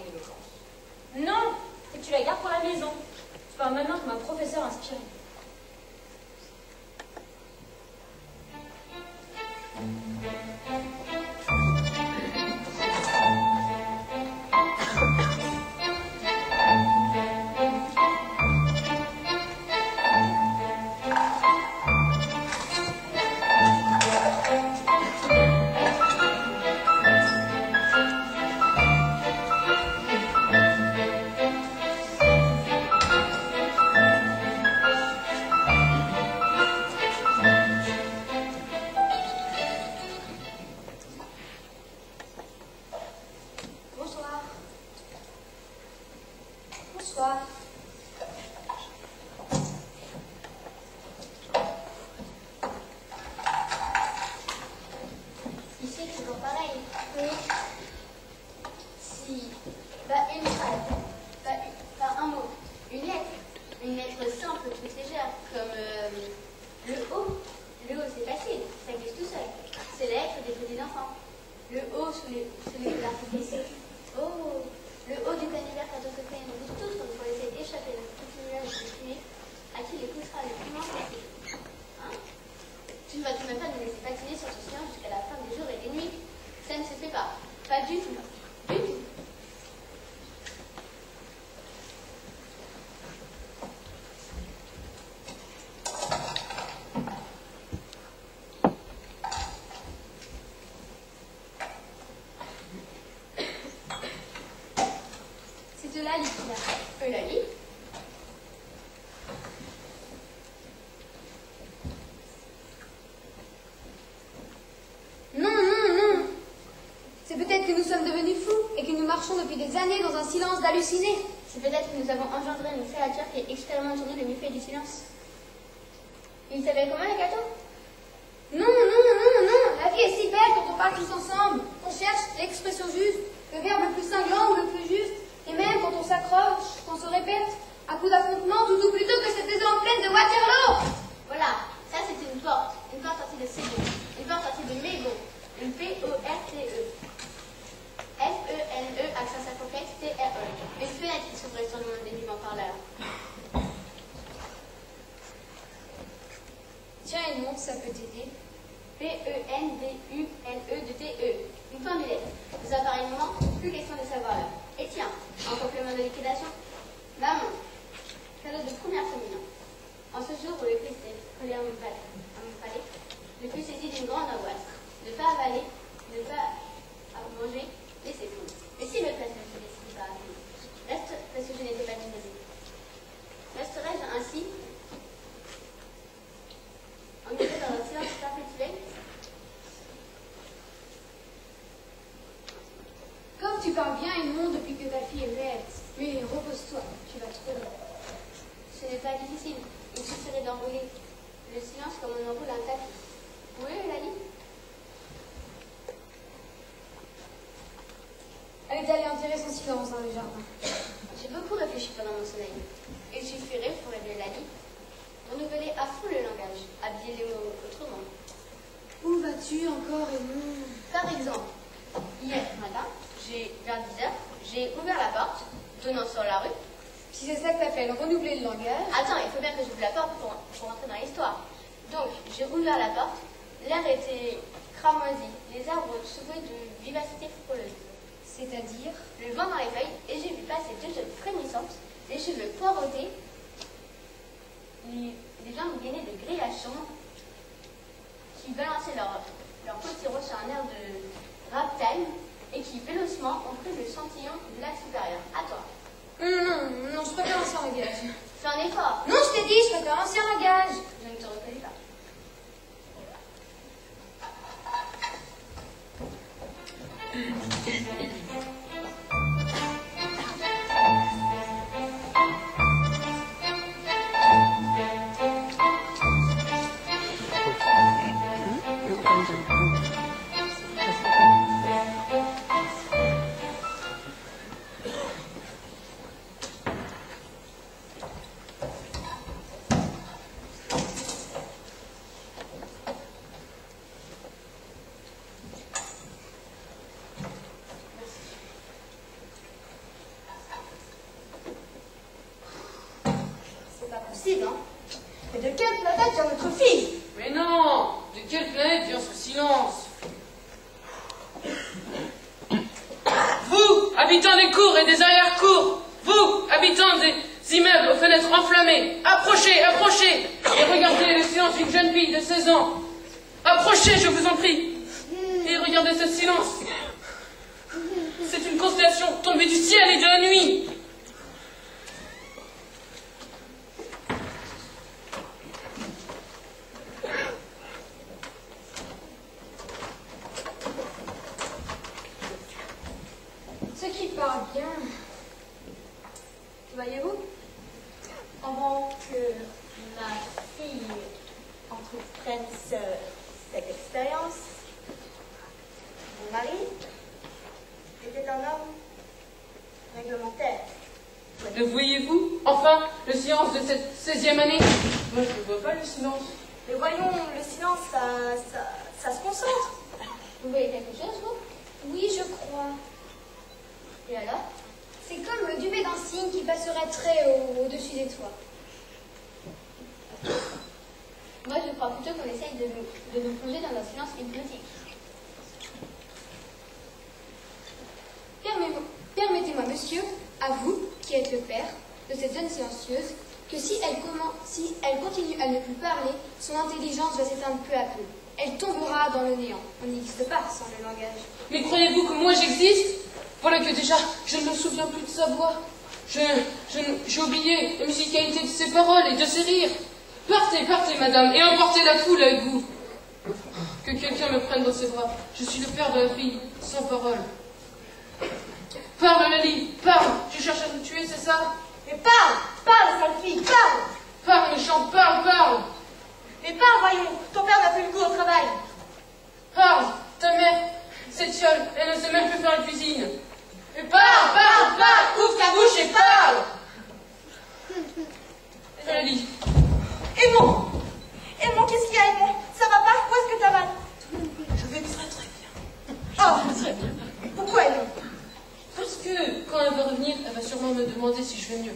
éloquence. Non, c'est que tu la gardes pour la maison. Tu parles maintenant comme un professeur inspiré. Depuis des années dans un silence d'halluciné. C'est peut-être que nous avons engendré une créature qui expérimente en nous le méfait du silence. Il s'appelle comment, le gâteau? Non, la vie est si belle quand on parle tous ensemble. On cherche l'expression juste, le verbe le plus cinglant ou le plus juste. Et même quand on s'accroche, qu'on se répète, à coup d'affrontement, tout plutôt que cette maison pleine de Waterloo. Voilà, ça c'est une porte sortie de Ségon, une porte sortie de Mégon, une P-O-R-T-E. F-E-N-E, accent circonflexe, T-R-E. Une fenêtre qui s'ouvrait sur le monde des vivants par l'heure. Tiens, une montre, ça peut t'aider. P-E-N-D-U-L-E de T-E. Une pendulette. Nous apparemment, plus question de savoir l'heure. Et tiens, en complément de liquidation, ma montre. Cadeau de première communion. En ce jour où le Christ est collé à mon palais, je fus saisi d'une grande angoisse. Ne pas avaler, ne pas manger. Laissez fou. Mais si le plasma se décide pas à vivre, reste parce que je n'étais pas disposée. Resterai-je ainsi, engagée dans un silence perpétuel? Comme tu parles bien et non depuis que ta fille est bête. Mais repose-toi, tu vas trop loin. Ce n'est pas difficile. Il suffirait d'enrouler le silence comme on enroule un tapis. Oui, Eulalie? Elle est allée enterrer son silence dans le jardin. J'ai beaucoup réfléchi pendant mon sommeil. Il suffirait, pour Eulalie, de renouveler à fond le langage, habiller les mots autrement. Où vas-tu encore, Edmond? Par exemple, hier matin, vers 10h, j'ai ouvert la porte, donnant sur la rue. Si c'est ça que t'appelles renouveler le langage. Attends, il faut bien que j'ouvre la porte pour entrer dans l'histoire. Donc, j'ai ouvert la porte, l'air était cramoisi, les arbres s'ouvraient de vivacité frôleuse. C'est-à-dire le vent dans les feuilles, et j'ai vu passer deux jeunes frémissantes, les cheveux poireautés, les jambes gainées de grillages sombres, qui balançaient leur petit rose sur un air de ragtime, et qui, vélocement, ont pris le sentillon du lac supérieur. À toi. Non, je préfère ancien langage. Fais un effort. Non, je t'ai dit, je préfère ancien langage. Je ne te reconnais pas. impossible, hein. Mais de quelle planète vient notre fille? Mais non! De quelle planète vient ce silence? Vous, habitants des cours et des arrière-cours, vous, habitants des immeubles aux fenêtres enflammées, approchez, approchez, et regardez le silence d'une jeune fille de 16 ans. Approchez, je vous en prie, et regardez ce silence. C'est une constellation tombée du ciel et de la nuit. Ce qui part bien. Voyez-vous, Avant que ma fille entreprenne cette expérience, mon mari était un homme réglementaire. Le voyez-vous? Enfin, le silence de cette 16e année. Moi, je ne vois pas le silence. Mais voyons, le silence, ça se concentre. Vous voyez quelque chose, vous? oui, je crois. Et alors? C'est comme le duvet d'un cygne qui passerait très haut au-dessus des toits. Moi, je crois plutôt qu'on essaye de nous plonger dans un silence hypnotique. Permettez-moi, monsieur, à vous, qui êtes le père de cette jeune silencieuse, que si elle continue à ne plus parler, son intelligence va s'éteindre peu à peu. Elle tombera dans le néant. On n'existe pas sans le langage. Mais croyez-vous que moi j'existe? Voilà que déjà, je ne me souviens plus de sa voix. J'ai oublié la musicalité de ses paroles et de ses rires. Partez, partez, madame, et emportez la foule avec vous. Que quelqu'un me prenne dans ses bras. Je suis le père de la fille, sans parole. Parle, Lali, parle. Tu cherches à nous tuer, c'est ça? Mais parle, sale fille, parle. Parle, méchant, parle, parle. Mais parle, voyons, ton père n'a plus le goût au travail. Parle, ta mère, cette fiole, elle ne sait même plus faire la cuisine. Mais parle, parle, parle, ouvre ta bouche et parle. Lali. Edmond, qu'est-ce qu'il y a, Edmond? Ça va pas? Où est-ce que t'as mal? Je vais très très bien. Oh, Très bien. pourquoi, Edmond? Parce que quand elle va revenir, elle va sûrement me demander si je vais mieux.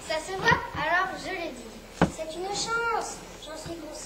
Ça se voit? Alors je l'ai dit. C'est une chance. J'en suis consciente.